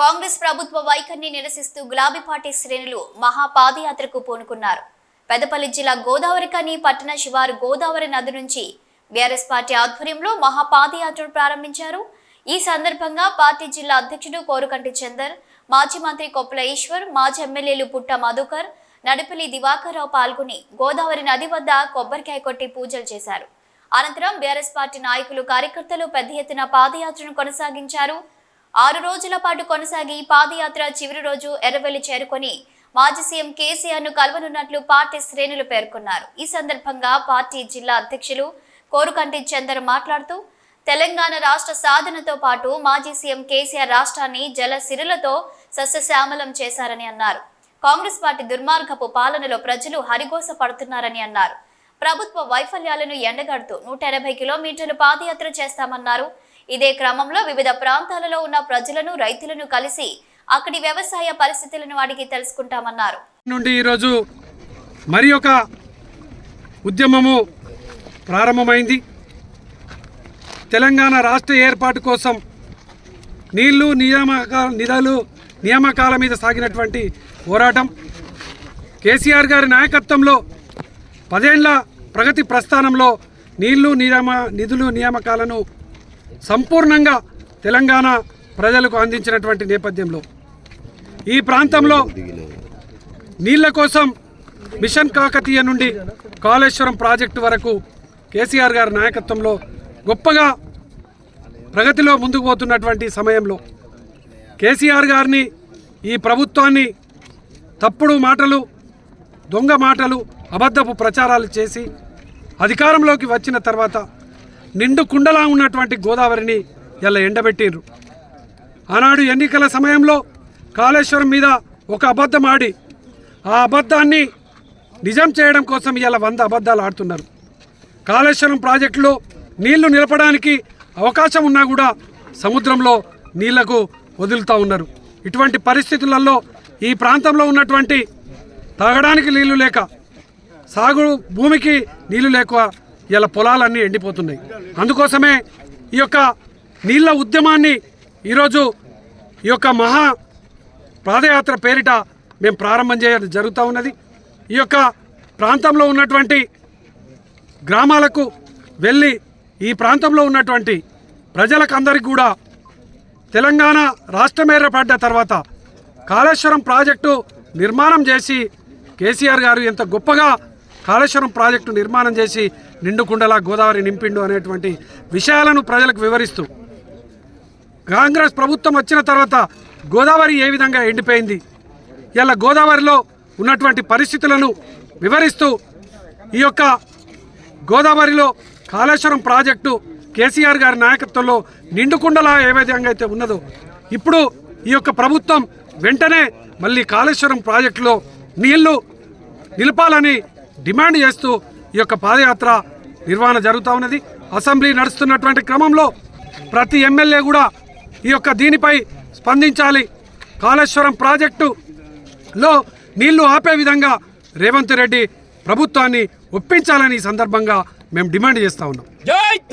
కాంగ్రెస్ ప్రభుత్వ వైఖరిని నిరసిస్తూ గులాబీ పార్టీ శ్రేణులు మహాపాదయాత్రకు పూనుకున్నారు. పెద్దపల్లి జిల్లా గోదావరికని పట్టణ శివారు గోదావరి నది నుంచి బీఆర్ఎస్ పార్టీ ఆధ్వర్యంలో మహాపాదయాత్రను ప్రారంభించారు. ఈ సందర్భంగా పార్టీ జిల్లా అధ్యక్షుడు కోరుకంటి చందర్, మాజీ మంత్రి కొప్పుల ఈశ్వర్, మాజీ ఎమ్మెల్యేలు పుట్ట మధుకర్, నడిపల్లి దివాకర్ రావు పాల్గొని గోదావరి నది వద్ద కొబ్బరికాయ కొట్టి పూజలు చేశారు. అనంతరం బీఆర్ఎస్ పార్టీ నాయకులు, కార్యకర్తలు పెద్ద ఎత్తున పాదయాత్రను కొనసాగించారు. 6 రోజుల పాటు కొనసాగి పాదయాత్ర చివరి రోజు ఎర్రవెల్లి చేరుకొని మాజీ సీఎం కేసీఆర్ ను కలవనున్నట్లు పార్టీ శ్రేణులు పేర్కొన్నారు. ఈ సందర్భంగా పార్టీ జిల్లా అధ్యక్షులు కోరుకంటి చందర్ మాట్లాడుతూ, తెలంగాణ రాష్ట్ర సాధనతో పాటు మాజీ సీఎం కేసీఆర్ రాష్ట్రాన్ని జల సిరులతో సస్యశ్యామలం చేశారని అన్నారు. కాంగ్రెస్ పార్టీ దుర్మార్గపు పాలనలో ప్రజలు హరిగోస పడుతున్నారని అన్నారు. ప్రభుత్వ వైఫల్యాలను ఎండగడుతూ 180 కిలోమీటర్లు పాదయాత్ర చేస్తామన్నారు. ఇదే క్రమంలో వివిధ ప్రాంతాలలో ఉన్న ప్రజలను, రైతులను కలిసి అక్కడి వ్యవసాయ పరిస్థితులను అడిగి తెలుసుకుంటామన్నారు. నుండి ఈరోజు మరి ఒక ఉద్యమము ప్రారంభమైంది. తెలంగాణ రాష్ట్ర ఏర్పాటు కోసం నిధులు నియామకాల మీద సాగినటువంటి పోరాటం, కేసీఆర్ గారి నాయకత్వంలో 10 ఏళ్ల ప్రగతి ప్రస్థానంలో నిధులు నియామకాలను సంపూర్ణంగా తెలంగాణ ప్రజలకు అందించినటువంటి నేపథ్యంలో ఈ ప్రాంతంలో నీళ్ల కోసం మిషన్ కాకతీయ నుండి కాళేశ్వరం ప్రాజెక్టు వరకు కేసీఆర్ గారి నాయకత్వంలో గొప్పగా ప్రగతిలో ముందుకు పోతున్నటువంటి సమయంలో కేసీఆర్ గారిని, ఈ ప్రభుత్వాన్ని తప్పుడు మాటలు, దొంగ మాటలు, అబద్ధపు ప్రచారాలు చేసి అధికారంలోకి వచ్చిన తర్వాత నిండు కుండలా ఉన్నటువంటి గోదావరిని ఇలా ఎండబెట్టిండ్రు. ఆనాడు ఎన్నికల సమయంలో కాళేశ్వరం మీద ఒక అబద్ధం ఆడి ఆ అబద్ధాన్ని నిజం చేయడం కోసం ఇలా 100 అబద్ధాలు ఆడుతున్నారు. కాళేశ్వరం ప్రాజెక్టులో నీళ్లు నిలపడానికి అవకాశం ఉన్నా కూడా సముద్రంలో నీళ్లకు వదులుతూ ఉన్నారు. ఇటువంటి పరిస్థితులలో ఈ ప్రాంతంలో ఉన్నటువంటి తాగడానికి నీళ్లు లేక, సాగు భూమికి నీళ్లు లేక ఇలా పొలాలన్నీ ఎండిపోతున్నాయి. అందుకోసమే ఈ యొక్క నీళ్ల ఉద్యమాన్ని ఈరోజు ఈ యొక్క మహా పాదయాత్ర పేరిట మేము ప్రారంభం చేయడం జరుగుతూ ఉన్నది. ఈ యొక్క ప్రాంతంలో ఉన్నటువంటి గ్రామాలకు వెళ్ళి ఈ ప్రాంతంలో ఉన్నటువంటి ప్రజలకు అందరికీ కూడా తెలంగాణ రాష్ట్రం ఏర్పడ్డ తర్వాత కాళేశ్వరం ప్రాజెక్టు నిర్మాణం చేసి కేసీఆర్ గారు ఎంత గొప్పగా కాళేశ్వరం ప్రాజెక్టు నిర్మాణం చేసి నిండుకుండలా గోదావరి నింపిండు అనేటువంటి విషయాలను ప్రజలకు వివరిస్తూ, కాంగ్రెస్ ప్రభుత్వం వచ్చిన తర్వాత గోదావరి ఏ విధంగా ఎండిపోయింది, ఇలా గోదావరిలో ఉన్నటువంటి పరిస్థితులను వివరిస్తూ, ఈ యొక్క గోదావరిలో కాళేశ్వరం ప్రాజెక్టు కేసీఆర్ గారి నాయకత్వంలో నిండుకుండలా ఏ విధంగా అయితే ఉన్నదో, ఇప్పుడు ఈ యొక్క ప్రభుత్వం వెంటనే మళ్ళీ కాళేశ్వరం ప్రాజెక్టులో నీళ్లు నిలపాలని డిమాండ్ చేస్తూ ఈ యొక్క పాదయాత్ర నిర్వహణ జరుగుతూ ఉన్నది. అసెంబ్లీ నడుస్తున్నటువంటి క్రమంలో ప్రతి ఎమ్మెల్యే కూడా ఈ యొక్క దీనిపై స్పందించాలి. కాళేశ్వరం ప్రాజెక్టులో నీళ్లు ఆపే విధంగా రేవంత్ రెడ్డి ప్రభుత్వాన్ని ఒప్పించాలని ఈ సందర్భంగా మేము డిమాండ్ చేస్తూ ఉన్నాం.